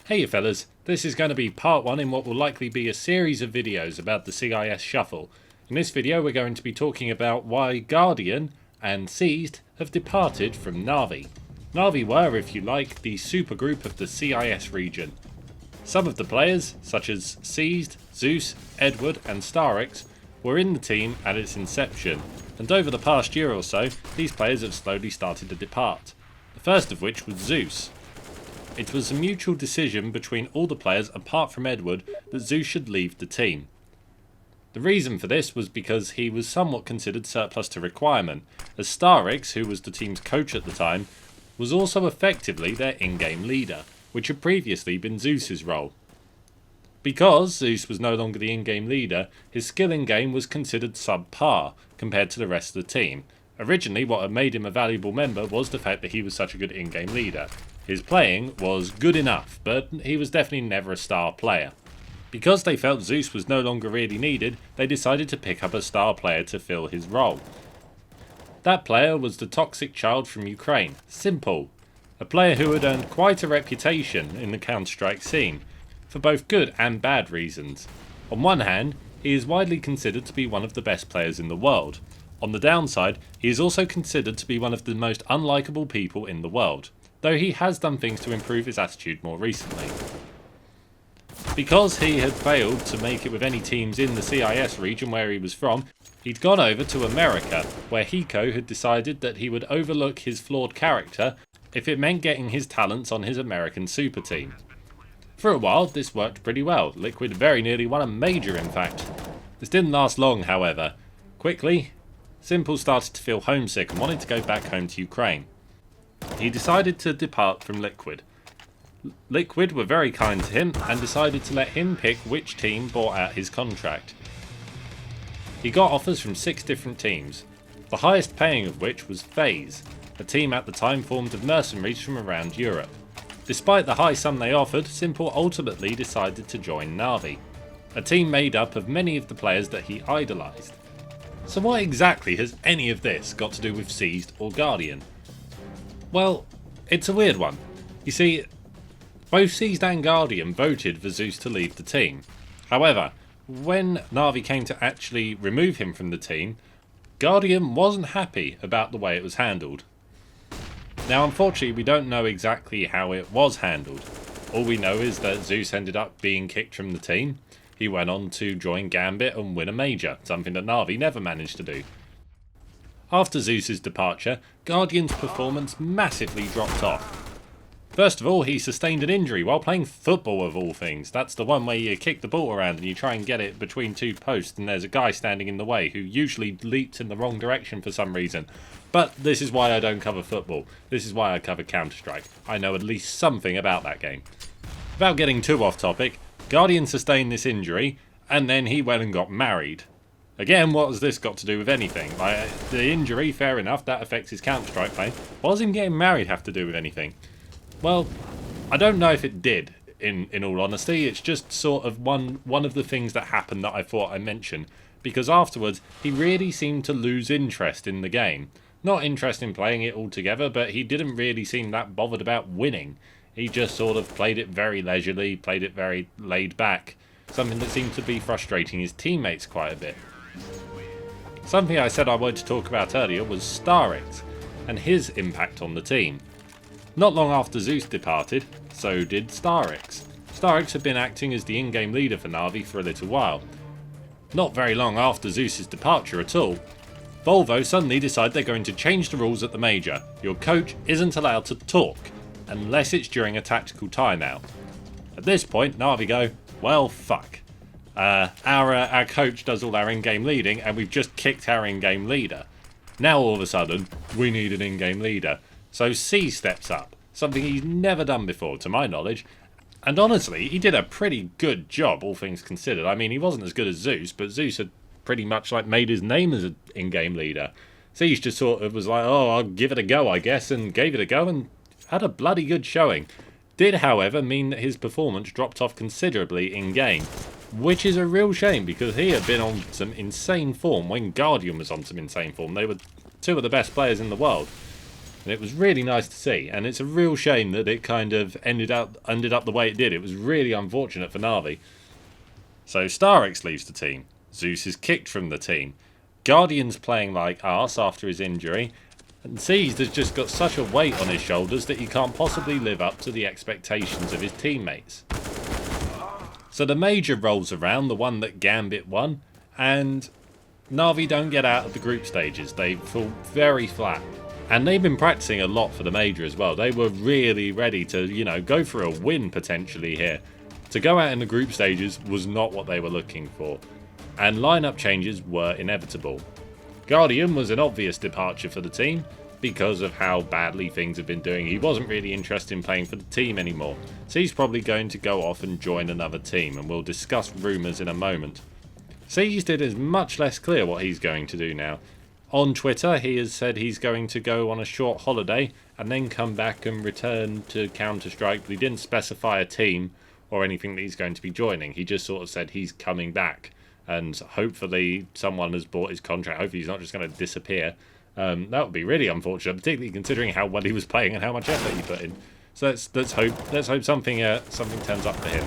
Hey you fellas, this is going to be part 1 in what will likely be a series of videos about the CIS Shuffle. In this video we're going to be talking about why GuardiaN and Seized have departed from Na'Vi. Na'Vi were, if you like, the supergroup of the CIS region. Some of the players, such as Seized, Zeus, Edward and Starix, were in the team at its inception, and over the past year or so these players have slowly started to depart. The first of which was Zeus. It was a mutual decision between all the players apart from Edward that Zeus should leave the team. The reason for this was because he was somewhat considered surplus to requirement, as Starix, who was the team's coach at the time, was also effectively their in-game leader, which had previously been Zeus's role. Because Zeus was no longer the in-game leader, his skill in-game was considered subpar compared to the rest of the team. Originally, what had made him a valuable member was the fact that he was such a good in-game leader. His playing was good enough, but he was definitely never a star player. Because they felt Zeus was no longer really needed, they decided to pick up a star player to fill his role. That player was the toxic child from Ukraine, Simple, a player who had earned quite a reputation in the Counter-Strike scene, for both good and bad reasons. On one hand, he is widely considered to be one of the best players in the world. On the downside, he is also considered to be one of the most unlikable people in the world, though he has done things to improve his attitude more recently. Because he had failed to make it with any teams in the CIS region where he was from, he'd gone over to America, where Hiko had decided that he would overlook his flawed character if it meant getting his talents on his American super team. For a while, this worked pretty well. Liquid very nearly won a major, in fact. This didn't last long, however. Quickly, Simple started to feel homesick and wanted to go back home to Ukraine. He decided to depart from Liquid. Liquid were very kind to him and decided to let him pick which team bought out his contract. He got offers from 6 different teams, the highest paying of which was FaZe, a team at the time formed of mercenaries from around Europe. Despite the high sum they offered, Simple ultimately decided to join Na'Vi, a team made up of many of the players that he idolised. So what exactly has any of this got to do with Seized or GuardiaN? Well, it's a weird one. You see, both Seized and GuardiaN voted for Zeus to leave the team. However, when Na'Vi came to actually remove him from the team, GuardiaN wasn't happy about the way it was handled. Now unfortunately we don't know exactly how it was handled. All we know is that Zeus ended up being kicked from the team. He went on to join Gambit and win a major, something that Na'Vi never managed to do. After Zeus's departure, GuardiaN's performance massively dropped off. First of all, he sustained an injury while playing football of all things. That's the one where you kick the ball around and you try and get it between 2 posts and there's a guy standing in the way who usually leaps in the wrong direction for some reason. But this is why I don't cover football. This is why I cover Counter-Strike. I know at least something about that game. Without getting too off topic, GuardiaN sustained this injury and then he went and got married. Again, what has this got to do with anything? Like, the injury, fair enough, that affects his Counter-Strike play. What does him getting married have to do with anything? Well, I don't know if it did, in all honesty. It's just sort of one of the things that happened that I thought I mentioned. Because afterwards, he really seemed to lose interest in the game. Not interest in playing it altogether, but he didn't really seem that bothered about winning. He just sort of played it very leisurely, played it very laid back. Something that seemed to be frustrating his teammates quite a bit. Something I said I wanted to talk about earlier was Starix, and his impact on the team. Not long after Zeus departed, so did Starix. Starix had been acting as the in-game leader for Na'Vi for a little while. Not very long after Zeus's departure at all, Volvo suddenly decide they're going to change the rules at the major. Your coach isn't allowed to talk, unless it's during a tactical timeout. At this point, Na'Vi go, well fuck. Our coach does all our in-game leading and we've just kicked our in-game leader. Now all of a sudden, we need an in-game leader. So C steps up, something he's never done before to my knowledge, and honestly he did a pretty good job all things considered. I mean, he wasn't as good as Zeus, but Zeus had pretty much like made his name as an in-game leader. Cease just sort of was like, oh, I'll give it a go I guess, and gave it a go and had a bloody good showing. Did however mean that his performance dropped off considerably in game, which is a real shame because he had been on some insane form when GuardiaN was on some insane form. They were 2 of the best players in the world. And it was really nice to see, and it's a real shame that it kind of ended up the way it did. It was really unfortunate for Na'Vi. So Starix leaves the team. Zeus is kicked from the team. GuardiaN's playing like arse after his injury. And Seized has just got such a weight on his shoulders that he can't possibly live up to the expectations of his teammates. So the major rolls around, the one that Gambit won, and Na'Vi don't get out of the group stages. They fall very flat. And they've been practicing a lot for the major as well. They were really ready to, you know, go for a win potentially here. To go out in the group stages was not what they were looking for. And lineup changes were inevitable. GuardiaN was an obvious departure for the team because of how badly things have been doing. He wasn't really interested in playing for the team anymore. So he's probably going to go off and join another team, and we'll discuss rumours in a moment. Seized is much less clear what he's going to do now. On Twitter, he has said he's going to go on a short holiday and then come back and return to Counter-Strike, but he didn't specify a team or anything that he's going to be joining. He just sort of said he's coming back, and hopefully someone has bought his contract. Hopefully he's not just going to disappear. That would be really unfortunate, particularly considering how well he was playing and how much effort he put in. So let's hope something turns up for him.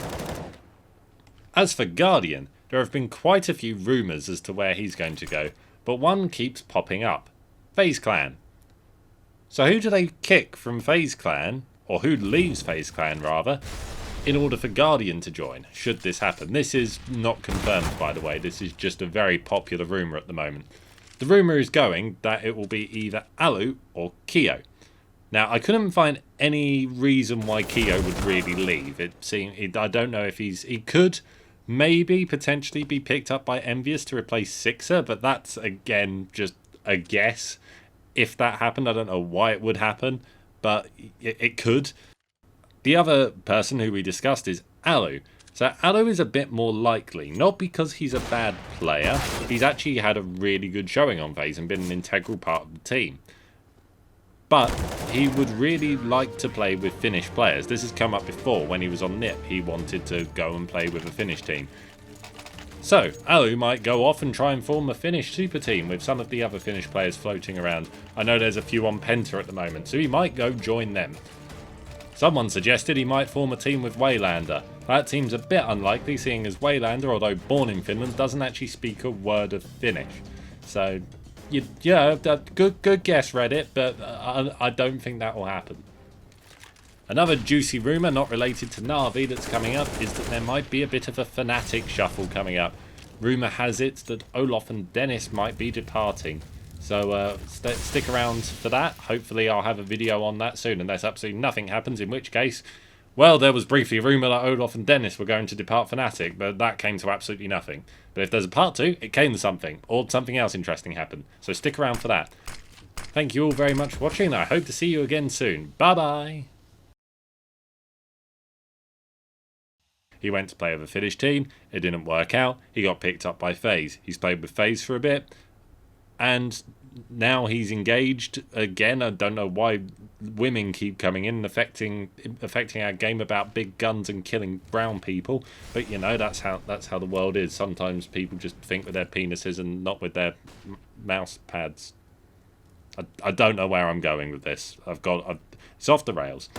As for GuardiaN, there have been quite a few rumours as to where he's going to go, but one keeps popping up. FaZe Clan. So who do they kick from FaZe Clan, or who leaves FaZe Clan rather, in order for GuardiaN to join, should this happen? This is not confirmed, by the way. This is just a very popular rumour at the moment. The rumour is going that it will be either Alu or Keo. Now, I couldn't find any reason why Keo would really leave. I don't know if he could maybe potentially be picked up by Envious to replace Sixer, but that's, again, just a guess. If that happened, I don't know why it would happen, but it could. The other person who we discussed is Alu. So Alu is a bit more likely, not because he's a bad player. He's actually had a really good showing on FaZe and been an integral part of the team. But he would really like to play with Finnish players. This has come up before when he was on NIP. He wanted to go and play with a Finnish team. So, Alu might go off and try and form a Finnish super team with some of the other Finnish players floating around. I know there's a few on Penta at the moment, so he might go join them. Someone suggested he might form a team with Waylander. That seems a bit unlikely, seeing as Waylander, although born in Finland, doesn't actually speak a word of Finnish. So, yeah, good guess, Reddit, but I don't think that will happen. Another juicy rumour not related to Na'Vi that's coming up is that there might be a bit of a Fnatic shuffle coming up. Rumour has it that Olof and Dennis might be departing. So stick around for that. Hopefully I'll have a video on that soon, unless absolutely nothing happens, in which case, well, there was briefly a rumour that Olof and Dennis were going to depart Fnatic, but that came to absolutely nothing. But if there's a part 2, it came to something, or something else interesting happened. So stick around for that. Thank you all very much for watching, and I hope to see you again soon. Bye-bye! He went to play with a Finnish team, it didn't work out, he got picked up by FaZe. He's played with FaZe for a bit, and now he's engaged again. I don't know why women keep coming in and affecting our game about big guns and killing brown people, but you know, that's how the world is. Sometimes people just think with their penises and not with their mouse pads. I don't know where I'm going with this. It's off the rails.